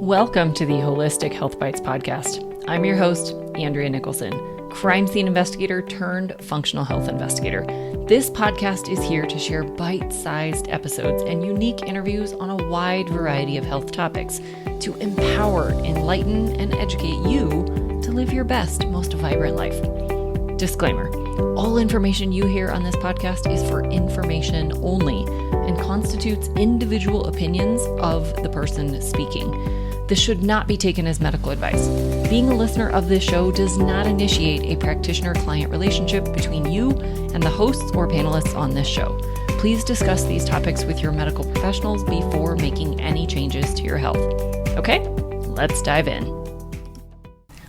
Welcome to the Holistic Health Bites podcast. I'm your host, Andrea Nicholson, crime scene investigator turned functional health investigator. This podcast is here to share bite-sized episodes and unique interviews on a wide variety of health topics to empower, enlighten, and educate you to live your best, most vibrant life. Disclaimer: all information you hear on this podcast is for information only and constitutes individual opinions of the person speaking. This should not be taken as medical advice. Being a listener of this show does not initiate a practitioner-client relationship between you and the hosts or panelists on this show. Please discuss these topics with your medical professionals before making any changes to your health. Okay, let's dive in.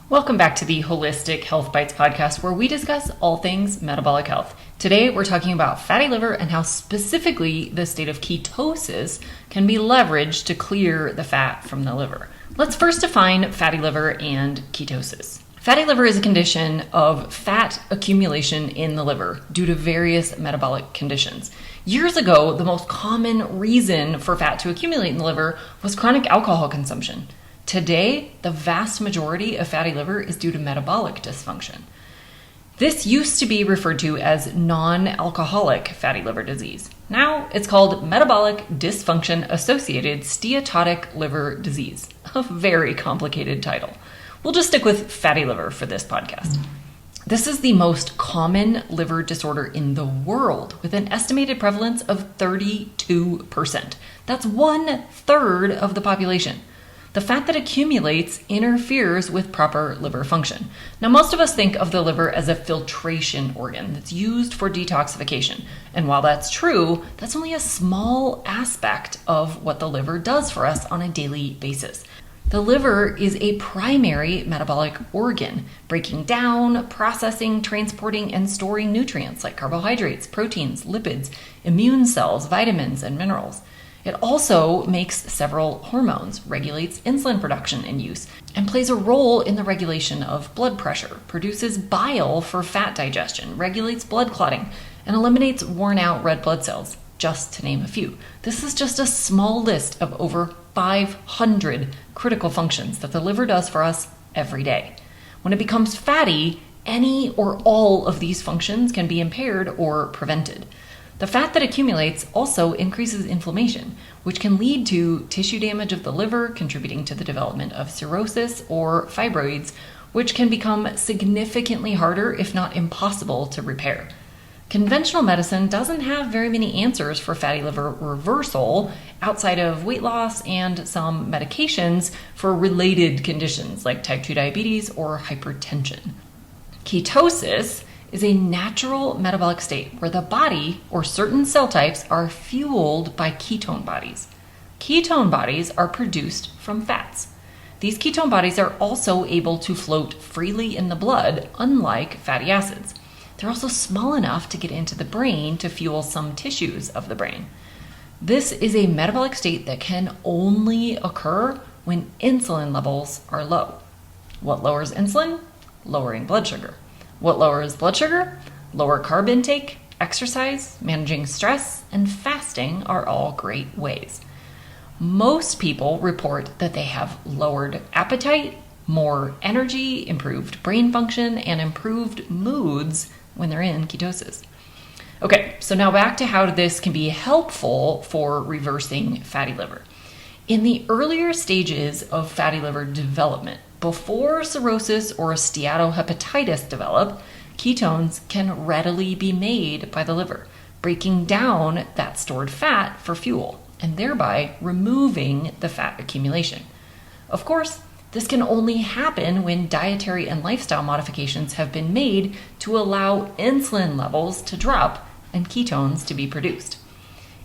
Welcome back to the Holistic Health Bites podcast, where we discuss all things metabolic health. Today, we're talking about fatty liver and how specifically the state of ketosis can be leveraged to clear the fat from the liver. Let's first define fatty liver and ketosis. Fatty liver is a condition of fat accumulation in the liver due to various metabolic conditions. Years ago, the most common reason for fat to accumulate in the liver was chronic alcohol consumption. Today, the vast majority of fatty liver is due to metabolic dysfunction. This used to be referred to as non-alcoholic fatty liver disease. Now it's called metabolic dysfunction associated steatotic liver disease. A very complicated title. We'll just stick with fatty liver for this podcast. This is the most common liver disorder in the world, with an estimated prevalence of 32%. That's 1/3 of the population. The fat that accumulates interferes with proper liver function. Now, most of us think of the liver as a filtration organ that's used for detoxification. And while that's true, that's only a small aspect of what the liver does for us on a daily basis. The liver is a primary metabolic organ, breaking down, processing, transporting, and storing nutrients like carbohydrates, proteins, lipids, immune cells, vitamins, and minerals. It also makes several hormones, regulates insulin production and use, and plays a role in the regulation of blood pressure, produces bile for fat digestion, regulates blood clotting, and eliminates worn out red blood cells, just to name a few. This is just a small list of over 500 critical functions that the liver does for us every day. When it becomes fatty, any or all of these functions can be impaired or prevented. The fat that accumulates also increases inflammation, which can lead to tissue damage of the liver, contributing to the development of cirrhosis or fibroids, which can become significantly harder, if not impossible, to repair. Conventional medicine doesn't have very many answers for fatty liver reversal outside of weight loss and some medications for related conditions like type 2 diabetes or hypertension. Ketosis is a natural metabolic state where the body or certain cell types are fueled by ketone bodies. Ketone bodies are produced from fats. These ketone bodies are also able to float freely in the blood, unlike fatty acids. They're also small enough to get into the brain to fuel some tissues of the brain. This is a metabolic state that can only occur when insulin levels are low. What lowers insulin? Lowering blood sugar. What lowers blood sugar? Lower carb intake, exercise, managing stress, and fasting are all great ways. Most people report that they have lowered appetite, more energy, improved brain function, and improved moods when they're in ketosis. Okay, so now back to how this can be helpful for reversing fatty liver. In the earlier stages of fatty liver development, before cirrhosis or steatohepatitis develop, ketones can readily be made by the liver, breaking down that stored fat for fuel, and thereby removing the fat accumulation. Of course, this can only happen when dietary and lifestyle modifications have been made to allow insulin levels to drop and ketones to be produced.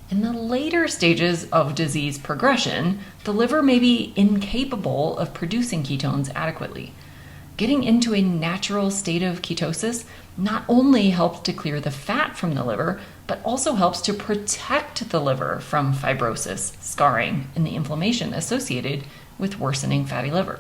In the later stages of disease progression, the liver may be incapable of producing ketones adequately. Getting into a natural state of ketosis not only helps to clear the fat from the liver, but also helps to protect the liver from fibrosis, scarring, and the inflammation associated with worsening fatty liver.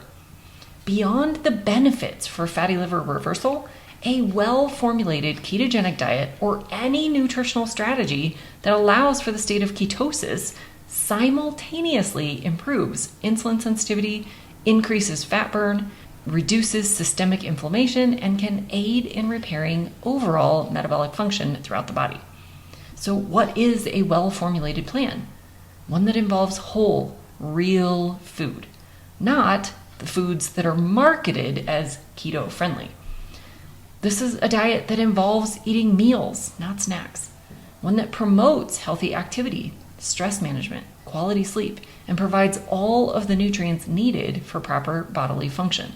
Beyond the benefits for fatty liver reversal, a well-formulated ketogenic diet or any nutritional strategy that allows for the state of ketosis simultaneously improves insulin sensitivity, increases fat burn, reduces systemic inflammation, and can aid in repairing overall metabolic function throughout the body. So what is a well-formulated plan? One that involves whole, real food, not the foods that are marketed as keto-friendly. This is a diet that involves eating meals, not snacks. One that promotes healthy activity, stress management, quality sleep, and provides all of the nutrients needed for proper bodily function.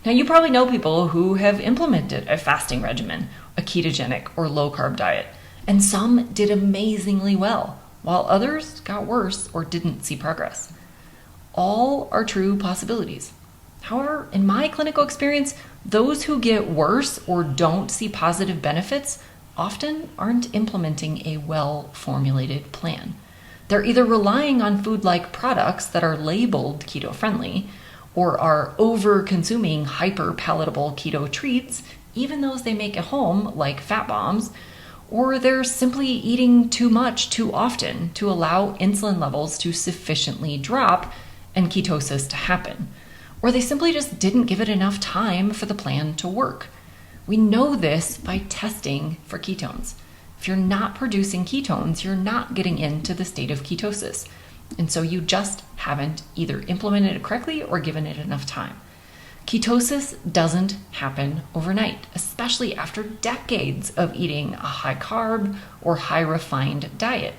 Now, you probably know people who have implemented a fasting regimen, a ketogenic or low-carb diet, and some did amazingly well, while others got worse or didn't see progress. All are true possibilities. However, in my clinical experience, those who get worse or don't see positive benefits often aren't implementing a well-formulated plan. They're either relying on food-like products that are labeled keto-friendly, or are over-consuming hyper-palatable keto treats, even those they make at home, like fat bombs, or they're simply eating too much too often to allow insulin levels to sufficiently drop and ketosis to happen. Or they simply just didn't give it enough time for the plan to work. We know this by testing for ketones. If you're not producing ketones, you're not getting into the state of ketosis. And so you just haven't either implemented it correctly or given it enough time. Ketosis doesn't happen overnight, especially after decades of eating a high carb or high refined diet.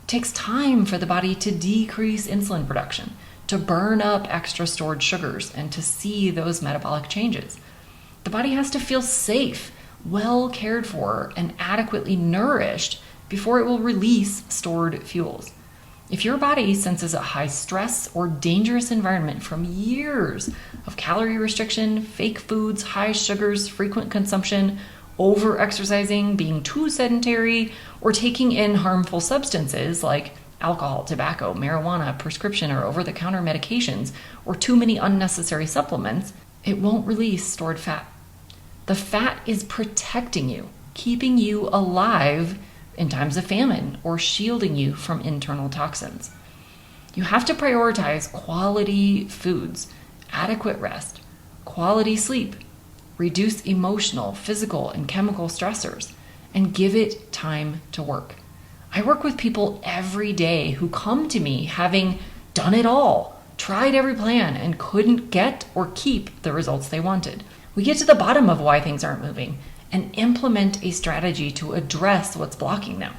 It takes time for the body to decrease insulin production, to burn up extra stored sugars, and to see those metabolic changes. The body has to feel safe, well cared for, and adequately nourished before it will release stored fuels. If your body senses a high stress or dangerous environment from years of calorie restriction, fake foods, high sugars, frequent consumption, over-exercising, being too sedentary, or taking in harmful substances like alcohol, tobacco, marijuana, prescription or over-the-counter medications, or too many unnecessary supplements, it won't release stored fat. The fat is protecting you, keeping you alive in times of famine, or shielding you from internal toxins. You have to prioritize quality foods, adequate rest, quality sleep, reduce emotional, physical, and chemical stressors, and give it time to work. I work with people every day who come to me having done it all, tried every plan, and couldn't get or keep the results they wanted. We get to the bottom of why things aren't moving and implement a strategy to address what's blocking them,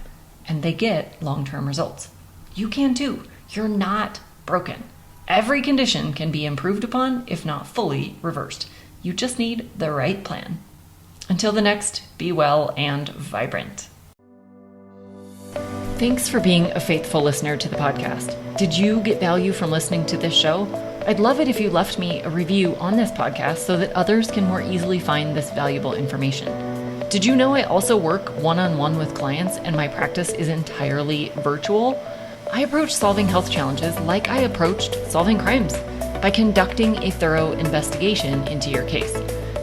and they get long-term results. You can too. You're not broken. Every condition can be improved upon, if not fully reversed. You just need the right plan. Until the next, be well and vibrant. Thanks for being a faithful listener to the podcast. Did you get value from listening to this show? I'd love it if you left me a review on this podcast so that others can more easily find this valuable information. Did you know I also work one-on-one with clients and my practice is entirely virtual? I approach solving health challenges like I approached solving crimes, by conducting a thorough investigation into your case.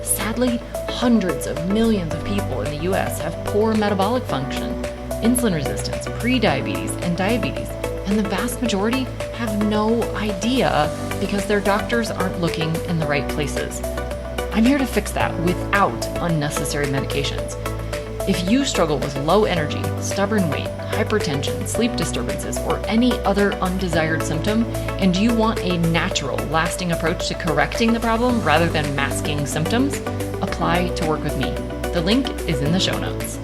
Sadly, hundreds of millions of people in the US have poor metabolic function, insulin resistance, prediabetes, and diabetes, and the vast majority have no idea because their doctors aren't looking in the right places. I'm here to fix that without unnecessary medications. If you struggle with low energy, stubborn weight, hypertension, sleep disturbances, or any other undesired symptom, and you want a natural, lasting approach to correcting the problem rather than masking symptoms, apply to work with me. The link is in the show notes.